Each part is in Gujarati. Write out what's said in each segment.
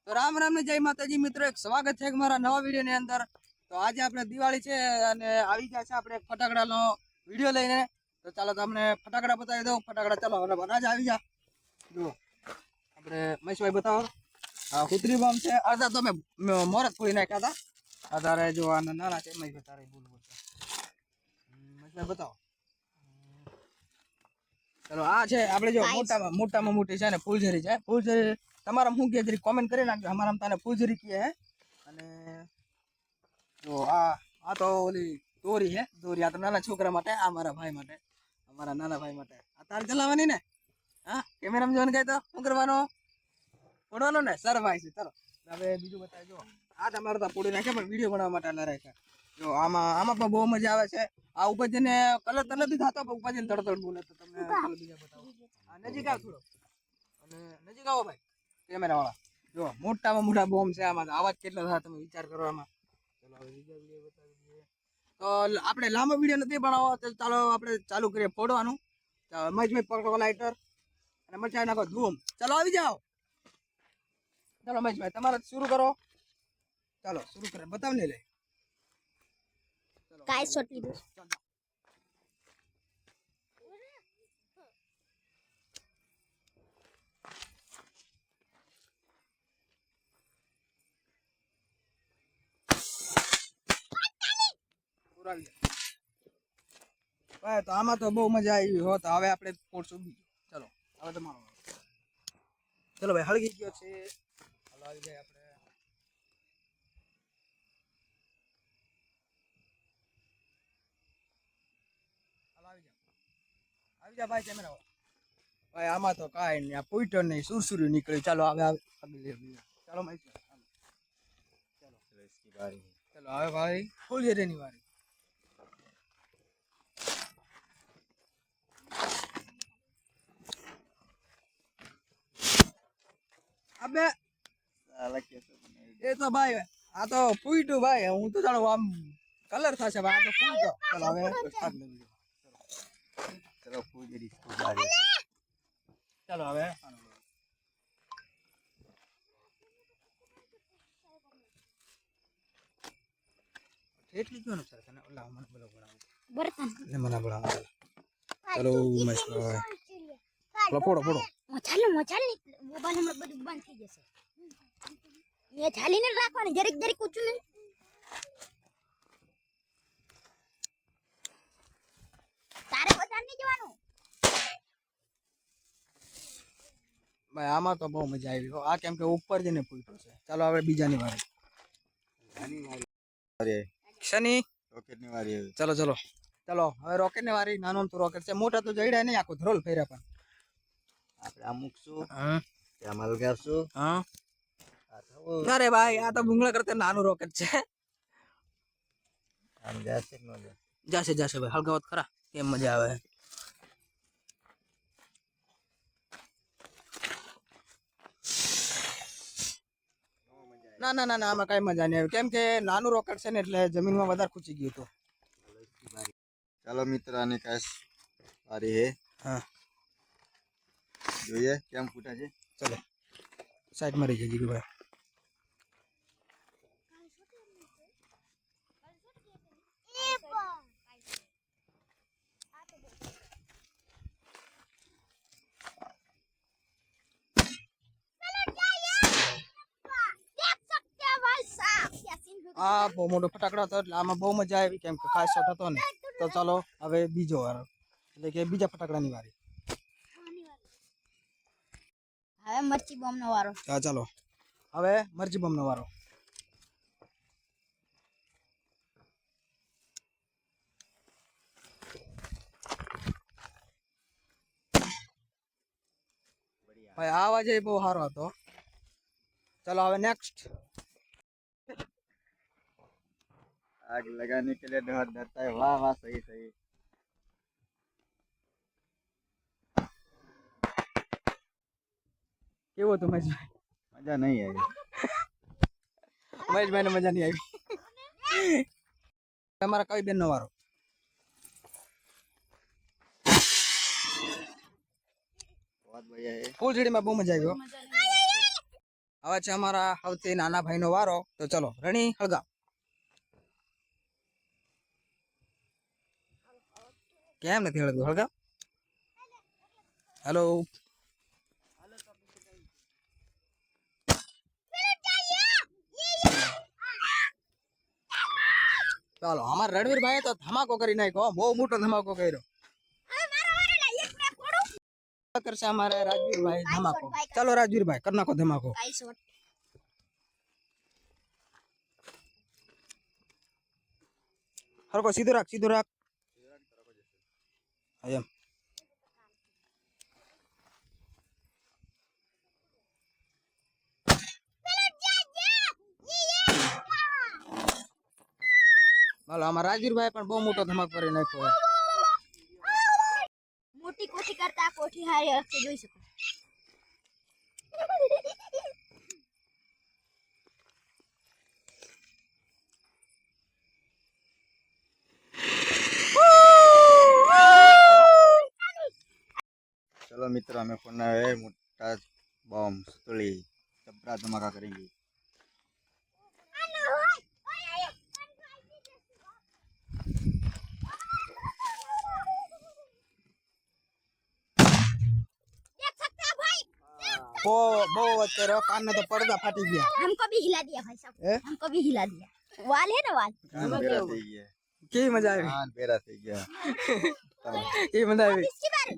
તો રામ રામ ને જય માતાજી મિત્રો, એક સ્વાગત છે મારા નવા વિડીયો ની અંદર। તો આજે આપણે દિવાળી છે અને આવી ગયા છે આપણે ફટાકડાનો વિડીયો લઈને। તો ચાલો તમને ફટાકડા બતાવી દઉં। ફટાકડા ચાલો હવે બધા જ આવી જા। જુઓ આપણે મહેશભાઈ બતાવો। હા, કુતરી બોમ્બ છે। અડધા તો મેં મોરત ફોડી નાખ્યા હતા। અધારે જો આના નાના છે મહેશભાઈ, તારે બોલ બોલ મહેશભાઈ બતાવો। ચલો આ છે આપણે જો મોટામાં મોટી છે ને ફૂલઝરી છે। ફૂલઝરી તમારા શું કે જરી કોમેન્ટ કરી નાખજો। અમારા તને ફૂલઝરી કહે છે। અને જો આ તો ઓલી દોરી છે। દોરી આ તો નાના છોકરા માટે, આ મારા ભાઈ માટે, અમારા નાના ભાઈ માટે। આ તાર ચલાવવાની ને? હા, કેમેરામાં જોવાનું કહે તો શું કરવાનો? ફોડવાનો ને? સરભાઈ છે। ચલો હવે બીજું બતાવી જો। આ તમારે તો ફોડી નાખે પણ વિડીયો બનાવવા માટે અલા રાખ્યા। જો આમાં પણ બહુ મજા આવે છે। આ ઉપર જઈને કલર તો નથી થતો, પણ ઉપર જઈને તડતડ બોલે તો તમને કલર બીજા બતાવો। આ નજીક આવ થોડો, અને નજીક આવો ભાઈ કેમેરા વાળા। જો મોટામાં મોટા બોમ્બ છે આમાં। આવાજ કેટલો થાય તમે વિચાર કરો આમાં। ચલો હવે બીજા વિડીયો બતાવી દઈએ। તો આપણે લાંબો વિડીયો નથી બનાવવો, તો ચાલો આપણે ચાલુ કરીએ ફોડવાનું। મહેશભાઈ પકડો લાઇટર અને મચાવી નાખો ધૂમ। ચાલો આવી જાઓ। ચાલો મહેશભાઈ તમારે શરૂ કરો। ચાલો શરૂ કરે, બતાવ ને લે। काय शॉट લીધું? ભાઈ તો આમાં તો બહુ મજા આવી હોત। હવે આપણે ફોડશું બીજું। ચલો હવે તમારો ચલો ભાઈ, હળગી ગયો છે। હાલો આવી જાય આપણે। હાલો આવી જા ભાઈ કેમેરા ભાઈ। આમાં તો કાંઈ નહીં, આ પૂઈટો નહીં, સુરસુર્યું નીકળ્યું। ચાલો હવે ચાલો ભાઈ, ચલો હવે ભાઈ ફૂલઝરીની વારી। અબે એ તો ભાઈ આ તો પૂઈટું ભાઈ। હું તો જાણું આમ કલર થશે ભાઈ, આ તો પૂઈટો। ચલો હવે ચલો ફૂલઝરી ચાલો હવે એટલી ક્यों ને સર તને ઓલા મને બોલો બોલાવો બર્તન ને મને બોલાવો। ચલો મહેશભાઈ ફોડો ફોડો। મચાલ મોબાઈલ હમણાં બધું બંધ થઈ જશે। એ ઝાલીને રાખવાની, જરીક જરીક ઊંચું ને। તારે વધારે નહીં જવાનું ભાઈ। આમાં તો બહુ મજા આવી હો। આ કેમ કે ઉપર જઈને પૂઈટો છે। ચાલો હવે બીજાની વારી। શની રોકેટની વારી આવી। ચલો ચલો ચલો હવે રોકેટ ની વારી। નાનો તો રોકેટ છે, મોટા તો જડ્યા નહીં, આખો ધ્રોલ ફેર્યા પણ। આપણે આ મૂકશું, હા ત્યાં મલગાવશું। હા અરે ભાઈ આ તો ભૂંગળા કરતા નાનું રોકેટ છે। આમ જશે કે ન જાય? જશે જશે ભાઈ, હળગાવત ખરા કેમ મજા આવે। ના ના ના ના, આમાં કઈ મજા નહીં આવે, કેમ કે નાનું રોકેટ છે ને એટલે જમીનમાં વધારે ખૂચી ગયું હતું। ચાલો મિત્ર, આની કાશ વારી હે। હા જોઈએ કેમ ફૂટે છે। ચલો સાઈડ માં રહી જઈએ ભાઈ। આ બહુ મોટો ફટાકડો હતો એટલે આમાં બહુ મજા આવી, કેમ કે ખાસ શોટ હતો ને। તો ચાલો હવે બીજો વારો, એટલે કે બીજા ફટાકડાની વારી। હવે મરચી બોમ્બ નો વારો। હા ચાલો હવે મરચી બોમ્બ નો વારો। ભાઈ આ અવાજ બહુ સારો હતો। चलो હવે નેક્સ્ટ। आग लगाने के लिए डर डरता है। वाह वाह, सही सही। કેવો હતો મહેશભાઈ? मजा नहीं आई। મહેશભાઈ ને મજા નહીં આવી। તમારા કઈ બેન નો વારો। बहुत बढ़िया है। ફૂલઝડીમાં બહુ મજા આવી હો। હવે છે અમારા સૌથી નાના ભાઈનો વારો. તો ચલો રણી હળગાવ. કેમ નથી હળગતું? હળગાવ. હેલો. ચાલો અમારા રણવીરભાઈ તો ધમાકો કરી નાખ્યો. બહુ મોટો ધમાકો કર્યો. કરશે અમારે રાજવીરભાઈ ધમાકો. ચાલો રાજવીરભાઈ કરી નાખો ધમાકો. હરકો સીધું રાખ, સીધું રાખ. એમ હાલો અમારા રાજવીરભાઈ પણ બહુ મોટો ધમાકો કરી નાખ્યો. મોટી કોઠી કરતા કોઠી હારી હશે જોઈ શકો. चलो मित्रों हमें फोड़ना है मोटा बम सुतली जबरा धमाका करेंगे. બહુ બહુ અત્યારે કાન ને તો પડદા ફાટી ગયા. हमको भी हिला दिया भाई साहब, ए? हमको भी हिला दिया. वाल है ना वाल. कान बेरा થઈ ગયા. કેવી મજા આવી? कान बेरा થઈ ગયા. કેવી મજા આવી? इसकी बारे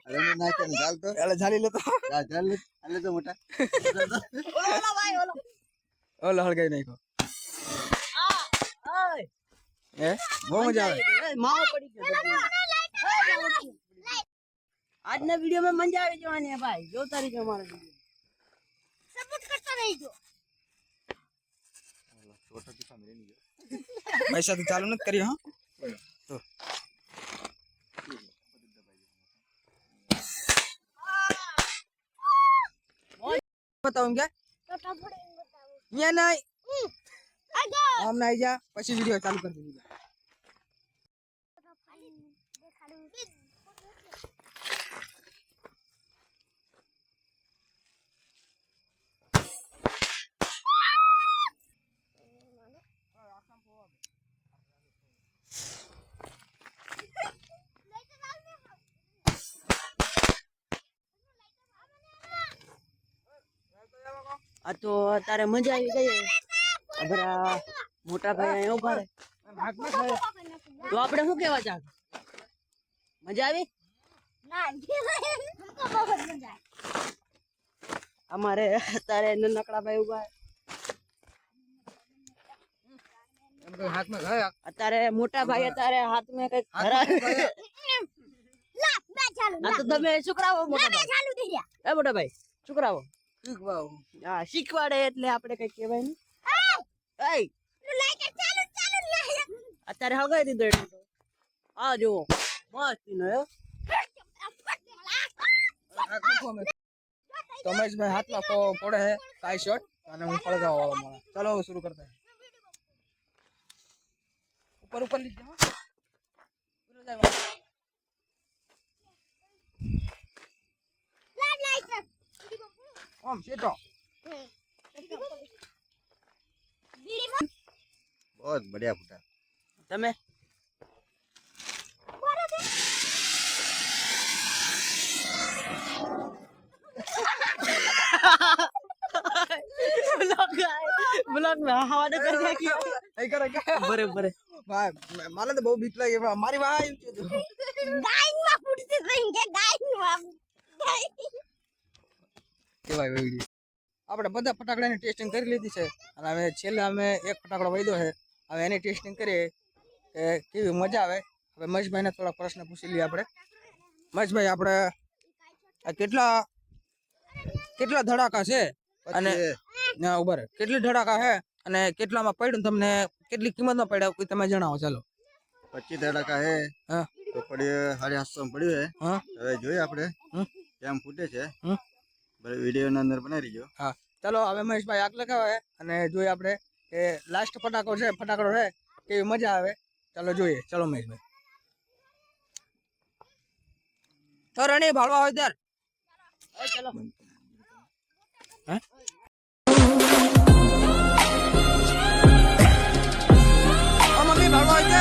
अरे मैं ना क्या डाल तो એટલે ઝાલી લેતો. डाल ले डाल ले तो मोटा. ओलो भाई ओलो. ઓલો હળગાઈ નાખ્યો. એ બહુ મજા આવે. माओ पड़ी गयो आज ना वीडियो में मजा આવી જવાની હે ભાઈ જો તારી કે મારો सपोर्ट करता रही जो. छोटा किसा मेरे नहीं गया. પૈસા તો ચાલુ નથી કર્યો. હા તો બતાવું એમ કે छोटा बड़े बताओ. અહીંયા નહીં आगो. આમ ના આવી જા પછી વિડીયો ચાલુ કરી દીધું. આ તો તારે મજા આવી ગઈ અબરા મોટા ભાઈ અહીંયા ઉભા રહે તો આપણે શું કહેવા ચાલ મજા આવી ना हमको बहुत मजा आया. અમારે તારે નનકડા ભાઈ ઉભા એમ તો હાથમાં ગયા. અત્યારે મોટા ભાઈ અત્યારે હાથમાં કઈક ધરા ला मैं चालू. આ તો તમે શુકરાવો મોટા मैं ભાઈ चालू दे दिया. એ મોટા ભાઈ શુકરાવો ઠીક વાવ. હા શીખવાડે એટલે આપણે કઈ કહેવાય નહીં એય लाइक चालू चालू लाइक. અત્યારે હગાઈ દીધો એટલે તો આ જુઓ મસ્ત નો તો મહેશભાઈ હાથમાં પડે છે કાઈ શોટ અને હું ફળગાવા વાળો માણસ. ચાલો હવે શરૂ કરતા हैं. ऊपर ऊपर लीजिए. हाँ पूरा जाएगा. ला लाइक. ओम सीटो. बहुत बढ़िया फुटा. તમે બ્લોગ માં હવા દે કરી નાખી એ કરે કે બરે બરે ભાઈ મને તો બહુ બીક લાગી. મારી વાહ એમ કીધું. गाइन में फुटते रहेंगे गाइन में. કેવાય વેડી. આપણે બધા ફટાકડાની ટેસ્ટિંગ કરી લીધી છે અને હવે છેલ્લે અમે એક ફટાકડો વધ્યો છે. હવે એની ટેસ્ટિંગ કરીએ કે કેવી મજા આવે. હવે મહેશભાઈને થોડા પ્રશ્ન પૂછી લઈએ આપણે. મહેશભાઈ આપણે આ કેટલા કેટલા ધડાકા છે અને ના ઉભા રહે કેટલી ધડાકા છે અને કેટલામાં પડ્યું તમને કેટલી કિંમતમાં પડ્યા કોઈ તમે જણાવો. ચાલો 25 ધડાકા હે. હા તો પડ્યો 750 માં પડ્યું હે. હા હવે જોઈએ આપણે હમ. કેમ ફૂટે છે. હમ. બરે વિડિયો ના અંદર બનાવી રહીજો. હા ચાલો હવે મહેશભાઈ આગ લગાવે અને જોઈએ આપણે કે લાસ્ટ ફટાકડો છે કેવી મજા આવે. ચાલો જોઈએ. ચાલો મહેશભાઈ તો રણી ભાળવા હોય ત્યારે ચલો ભાગો છે.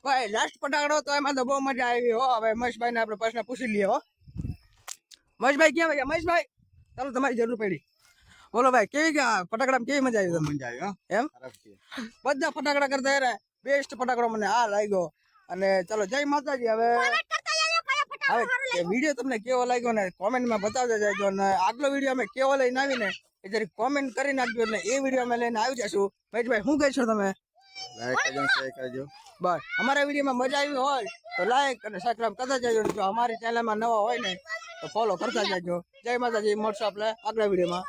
ભાઈ લાસ્ટ ફટાકડો તો એમાં તો બહુ મજા આવી હો. હવે મહેશભાઈ ને આપણે પ્રશ્ન પૂછી લઈએ હો. મહેશભાઈ ક્યાં ગયા? મહેશભાઈ ચાલો, તમારી જરૂર પડી. બોલો ભાઈ, કેવી ગયા ફટાકડામાં? કેવી મજા આવી તમને? મજા આવી હો. એમ સરસ છે. બધા ફટાકડા કરતા યાર બેસ્ટ ફટાકડો મને આ લાગ્યો. અને ચલો, જય માતાજી. હવે વિડીયો તમને કેવો લાગ્યો ને કોમેન્ટમાં બતાવતા જજો. અને આગલો વિડીયો અમે કેવો લઈને આવીને એ જરી કોમેન્ટ કરી નાખજો. એટલે એ વિડીયો અમે લઈને આવી જશું. મહેશભાઈ શું કહેશો તમે? લાઈક કરજો, શેર કરજો. બસ અમારા વિડીયોમાં મજા આવી હોય તો લાઈક અને સબસ્ક્રાઇબ કરતા જજો. જો અમારી ચેનલમાં નવા હોય ને તો ફોલો કરતા જજો. જય માતાજી. મળશું આપણે આગલા વિડીયોમાં.